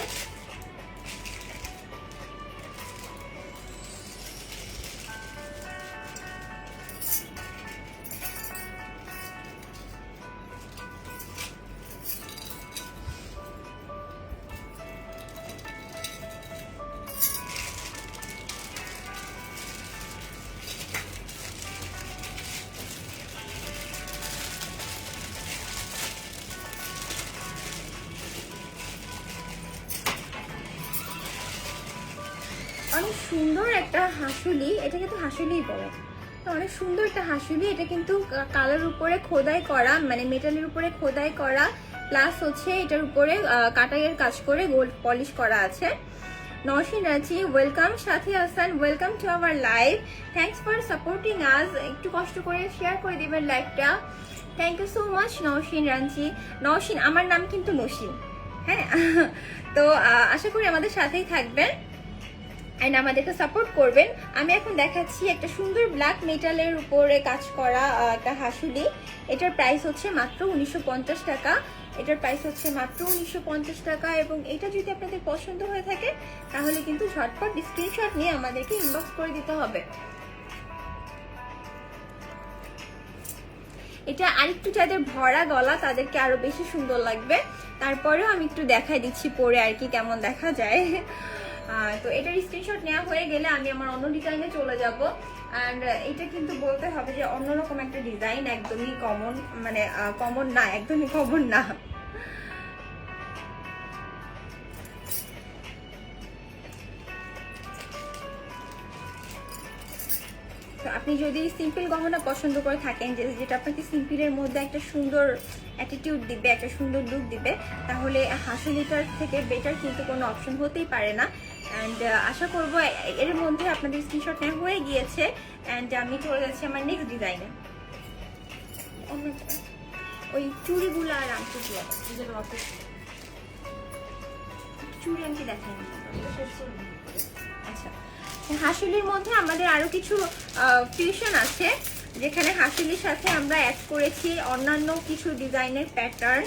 অনেক সুন্দর একটা হাসুলি, এটাকে তো হাসুলিই বলে, তো অনেক সুন্দর একটা হাসুলি। এটা কিন্তু কালার উপরে খোদাই করা, মানে মেটালের উপরে খোদাই করা, প্লাস হচ্ছে এটার উপরে কাটাইয়ের কাজ করে গোল্ড পলিশ করা আছে। Nowshin Ranchi, welcome. Sathi Hasan, welcome to our live, thanks for supporting us. একটু কষ্ট করে শেয়ার করে দিবেন লাইভটা। Thank you so much Nowshin Ranchi. Nowshin, আমার নাম কিন্তু নসিন। হ্যাঁ, তো আশা করি আমাদের সাথেই থাকবেন অ্যান্ড আমাদেরকে সাপোর্ট করবেন। আমি এখন দেখাচ্ছি একটা সুন্দর ব্ল্যাক মেটালের উপরে কাজ করা একটা হাসুলি। এটার প্রাইস হচ্ছে মাত্র 1950 টাকা। এটার প্রাইস হচ্ছে মাত্র 1950 টাকা। এবং এটা যদি আপনাদের পছন্দ হয়ে থাকে তাহলে কিন্তু ঝটপট স্ক্রিনশট নিয়ে আমাদেরকে ইনবক্স করে দিতে হবে। এটা আরেকটু যাদের ভরা গলা তাদেরকে আরো বেশি সুন্দর লাগবে। তারপরেও আমি একটু দেখাই দিচ্ছি পরে আর কি কেমন দেখা যায়। তো এটার স্ক্রিনশট নেওয়া হয়ে গেলে আমি আমার অন্য ডিজাইনে চলে যাব। অ্যান্ড এটা কিন্তু বলতে হবে যে অন্যরকম একটা ডিজাইন, একদমই কমন, মানে কমন না, একদমই কমন না। তো আপনি যদি সিম্পল গহনা পছন্দ করে থাকেন, যেটা আপনাকে সিম্পলের মধ্যে একটা সুন্দর অ্যাটিটিউড দিবে, একটা সুন্দর লুক দিবে, তাহলে হাসুলিটার থেকে বেটার কিন্তু কোনো অপশন হতেই পারে না। অ্যান্ড আশা করবো এর মধ্যে আপনাদের স্ক্রিনশট নেওয়া হয়ে গিয়েছে। অ্যান্ড আমি চলে যাচ্ছি আমার নেক্সট ডিজাইনে। ওই চুড়িগুলো আর আংটিগুলো, চুড়ি আংটি দেখাই। আচ্ছা, হাসুলির মধ্যে আমাদের আরো কিছু ফিউশন আছে, যেখানে হাসুলির সাথে আমরা অ্যাড করেছি অন্যান্য কিছু ডিজাইনের প্যাটার্ন।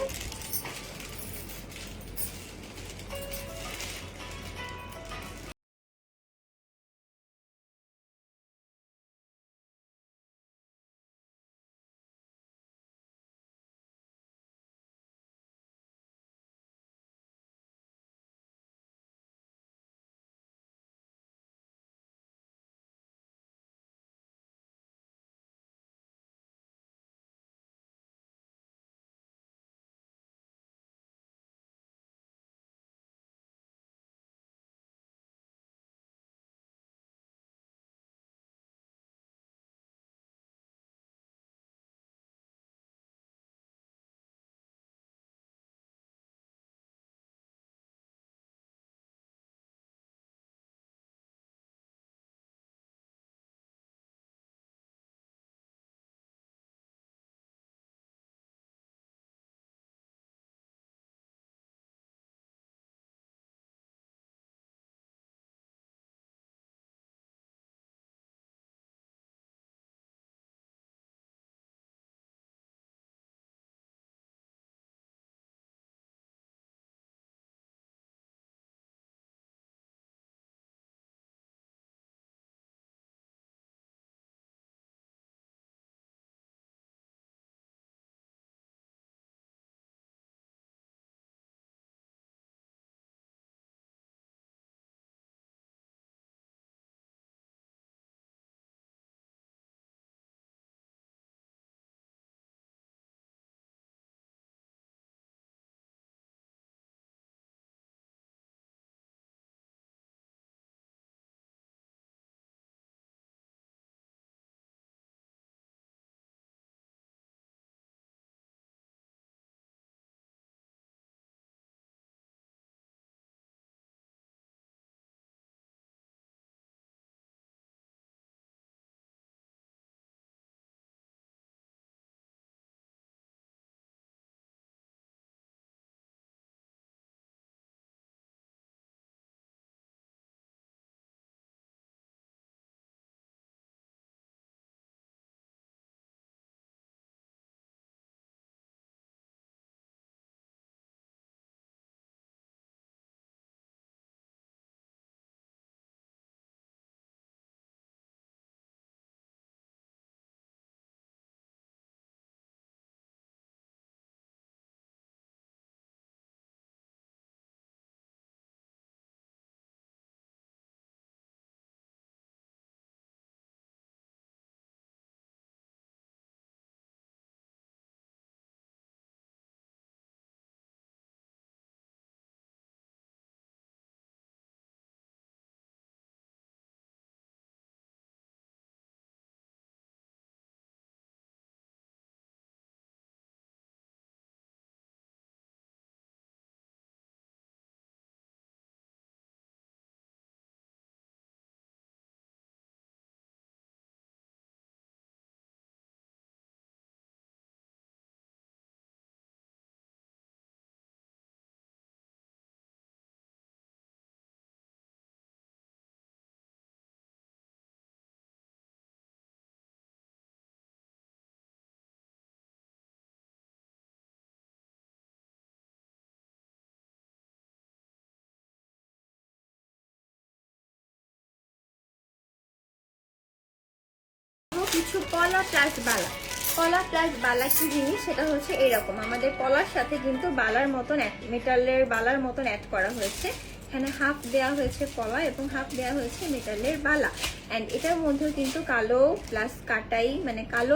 কিছু কলা প্লাস বালা। কলা প্লাস বালা কি জিনিস, সেটা হচ্ছে এরকম, আমাদের কলার সাথে কিন্তু বালার মতন মেটালের বালার মতন অ্যাড করা হয়েছে। এখানে হাফ দেওয়া হয়েছে কলা এবং হাফ দেওয়া হয়েছে মেটালের বালা। অ্যান্ড এটার মধ্যেও কিন্তু কালো প্লাস কাটাই, মানে কালো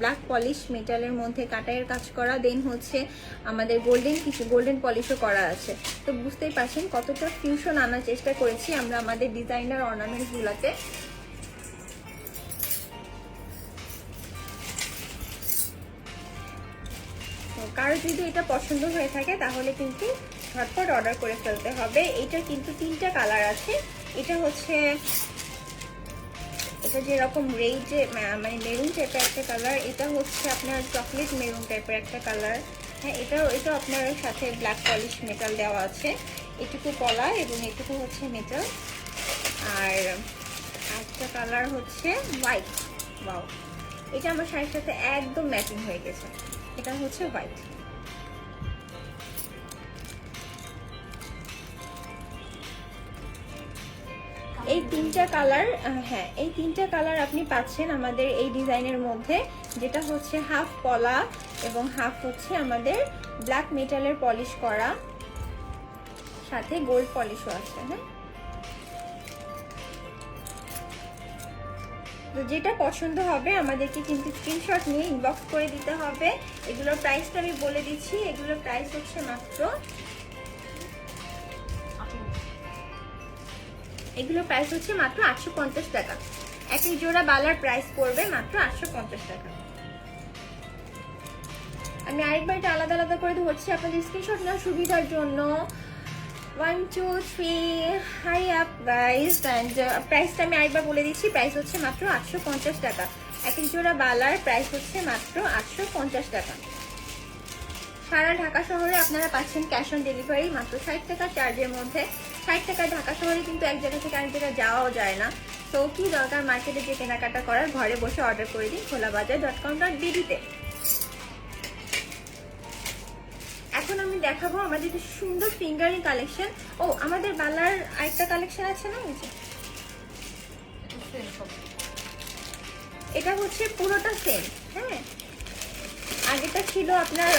ব্ল্যাক পলিশ মেটালের মধ্যে কাটাইয়ের কাজ করা, দেন হচ্ছে আমাদের কিছু গোল্ডেন পলিশও করা আছে। তো বুঝতেই পারছেন কতটা ফিউশন আনার চেষ্টা করেছি আমরা আমাদের ডিজাইনার অর্নামেন্টসগুলোতে। কারো যদি এটা পছন্দ হয়ে থাকে তাহলে কিন্তু ঝটপট অর্ডার করে ফেলতে হবে। এটা কিন্তু 3টা কালার আছে। এটা যেরকম মানে মেরুন টাইপের একটা কালার, এটা হচ্ছে আপনার চকলেট মেরুন টাইপের একটা কালার। হ্যাঁ, এটা আপনার সাথে ব্ল্যাক পলিশ মেটাল দেওয়া আছে, এটুকু কলা এবং এটুকু হচ্ছে মেটাল। আর একটা কালার হচ্ছে হোয়াইট। ওয়াও, এটা আমার শাড়ির সাথে একদম ম্যাচিং হয়ে গেছে। এটা হচ্ছে হোয়াইট। এই 3টা কালার, হ্যাঁ এই 3টা কালার আপনি পাচ্ছেন আমাদের এই ডিজাইনের মধ্যে, যেটা হচ্ছে হাফ কলা এবং হাফ হচ্ছে আমাদের ব্ল্যাক মেটালের পলিশ করা, সাথে গোল্ড পলিশও আছে। হ্যাঁ, তো যেটা পছন্দ হবে আমাদেরকে কিন্তু স্ক্রিনশট নিয়ে ইনবক্স করে দিতে হবে। এগুলোর প্রাইসটা আমি বলে দিচ্ছি, এগুলোর প্রাইস হচ্ছে মাত্র 850 টাকা। এক জোড়া বালার প্রাইস পড়বে মাত্র 850 টাকা। আমি আরেকবার এটা আলাদা আলাদা করে ধরছি আপনাদের স্ক্রিনশট নেওয়ার সুবিধার জন্য। 1 2 3 হাই আপ গাইস। অ্যান্ড প্রাইসটা আমি আরেকবার বলে দিচ্ছি, প্রাইস হচ্ছে মাত্র 850 টাকা। এক জোড়া বালার প্রাইস হচ্ছে মাত্র 850 টাকা। সারা ঢাকা শহরে আপনারা পাচ্ছেন ক্যাশ অন ডেলিভারি মাত্র 60 টাকা চার্জের মধ্যে। 60 টাকা ঢাকা শহরে কিন্তু এক জায়গা থেকে আরেক জায়গায় যাওয়াও যায় না। তো কি দরকার মার্কেটে যে কেনাকাটা করার, ঘরে বসে অর্ডার করে দিন kholabazaar.com.bd-তে। এখন আমি দেখাবো আমাদের সুন্দর ফিঙ্গারিং কালেকশন। ও, আমাদের বালার আরেকটা কালেকশন আছে না, এটা হচ্ছে পুরোটা সেম। হ্যাঁ, আগেটা ছিল আপনার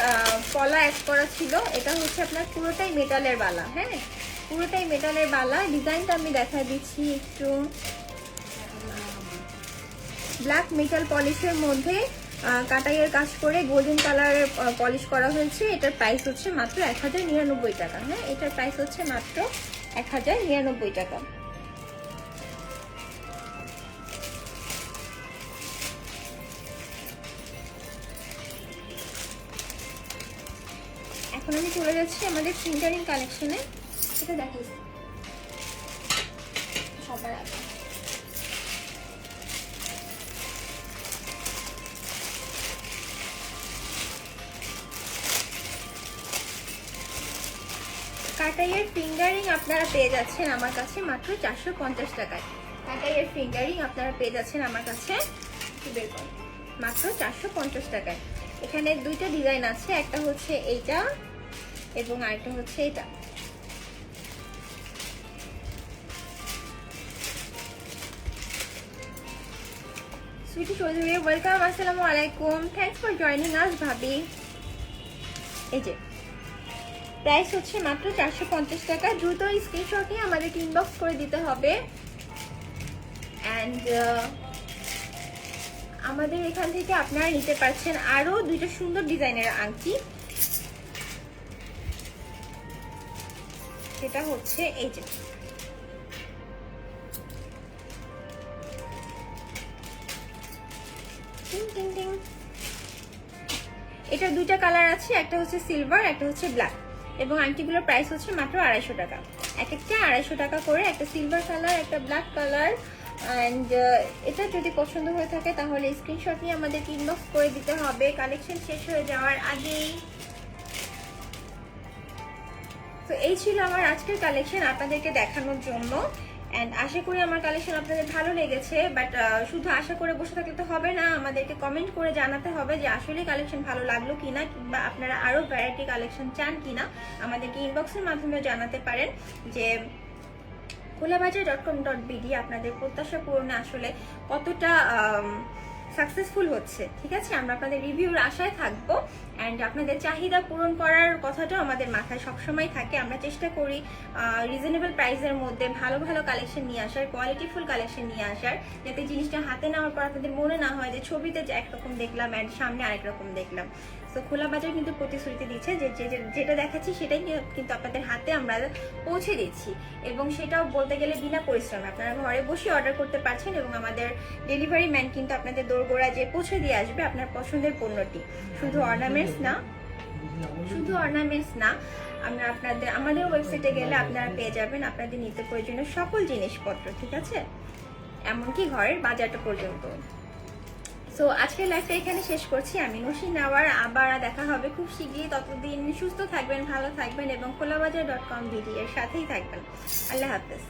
কলা অ্যাড করা ছিল, এটা হচ্ছে আপনার পুরোটাই মেটালের বালা। হ্যাঁ, পুরোটাই মেটালের বালা। ডিজাইনটা আমি দেখা দিচ্ছি একটু। ব্ল্যাক মেটাল পলিশের মধ্যে কাটাইয়ের কাজ করে গোল্ডেন কালারের পলিশ করা হয়েছে। এটার প্রাইস হচ্ছে মাত্র 1099 টাকা। হ্যাঁ, এটার প্রাইস হচ্ছে মাত্র 1099 টাকা। এখন আমি চলে যাচ্ছি আমাদের ফিঙ্গারিং কালেকশনে। এটা দেখিস সবার আগে। কাটাইয়ের ফিঙ্গারিং আপনারা পেয়ে যাচ্ছেন আমার কাছে মাত্র 450 টাকায়। কাটাইয়ের ফিঙ্গারিং আপনারা পেয়ে যাচ্ছেন আমার কাছে মাত্র 450 টাকায়। এখানে 2টা ডিজাইন আছে, একটা হচ্ছে এইটা এবং আরেকটা হচ্ছে এটা। সুইটি চৌধুরী, ওয়েলকাম, আসসালামু আলাইকুম, থ্যাঙ্কস ফর জয়নিং আস ভাবি। এই যে প্রাইস হচ্ছে মাত্র 450 টাকা। দ্রুত স্ক্রিনশট নিয়ে আমাদেরকে ইনবক্স করে দিতে হবে। অ্যান্ড আমাদের এখান থেকে আপনারা নিতে পারছেন আরো 2টা সুন্দর ডিজাইনের আংটি। সেটা হচ্ছে এই যে এটা 2টা কালার আছে, একটা হচ্ছে সিলভার, একটা হচ্ছে ব্ল্যাক। এবং আংটিগুলোর প্রাইস হচ্ছে মাত্র 250 টাকা। এক একটা 250 টাকা করে, একটা সিলভার কালার, একটা ব্ল্যাক কালার। অ্যান্ড এটা যদি পছন্দ হয়ে থাকে তাহলে স্ক্রিনশট নিয়ে আমাদেরকে ইনবক্স করে দিতে হবে কালেকশন শেষ হয়ে যাওয়ার আগেই। তো এই ছিল আমার আজকের কালেকশন আপনাদেরকে দেখানোর জন্য। অ্যান্ড আশা করি আমার কালেকশন আপনাদের ভালো লেগেছে। বাট শুধু আশা করে বসে থাকলে তো হবে না, আমাদেরকে কমেন্ট করে জানাতে হবে যে আসলে কালেকশন ভালো লাগলো কিনা, কিংবা আপনারা আরো ভ্যারাইটি কালেকশন চান কিনা। আমাদেরকে ইনবক্সের মাধ্যমে জানাতে পারেন যে kholabazaar.com.bd আপনাদের প্রত্যাশা পূরণে আসলে কতটা সাকসেসফুল হচ্ছে। ঠিক আছে, আমরা আপনাদের রিভিউর আশায় থাকবো অ্যান্ড আপনাদের চাহিদা পূরণ করার কথাটাও আমাদের মাথায় সবসময় থাকে। আমরা চেষ্টা করি রিজনেবল প্রাইসের মধ্যে ভালো ভালো কালেকশন নিয়ে আসার, কোয়ালিটিফুল কালেকশন নিয়ে আসার, যাতে জিনিসটা হাতে নেওয়ার পর আপনাদের মনে না হয় যে ছবিতে যে একরকম দেখলাম অ্যান্ড সামনে আরেক রকম দেখলাম। তো খোলা বাজার কিন্তু প্রতিশ্রুতি দিচ্ছে যে যেটা দেখাচ্ছি সেটাই কিন্তু আপনাদের হাতে আমরা পৌঁছে দিচ্ছি, এবং সেটাও বলতে গেলে বিনা পরিশ্রমে আপনারা ঘরে বসে অর্ডার করতে পারছেন, এবং আমাদের ডেলিভারি ম্যান কিন্তু আপনাদের দোরগোড়া যে পৌঁছে দিয়ে আসবে আপনার পছন্দের পণ্যটি। শুধু অর্নামেন্টস না, আমরা আমাদের ওয়েবসাইটে গেলে আপনারা পেয়ে যাবেন আপনাদের নিত্য প্রয়োজনীয় সকল জিনিসপত্র। ঠিক আছে, এমনকি ঘরের বাজারটা পর্যন্ত। সো আজকের লাইফটা এখানে শেষ করছি। আমি নসি নেওয়ার আবার দেখা হবে খুব শীঘ্রই। ততদিন সুস্থ থাকবেন, ভালো থাকবেন এবং খোলাবাজার.com ভিডিওর সাথেই থাকবেন। আল্লাহ হাফেজ।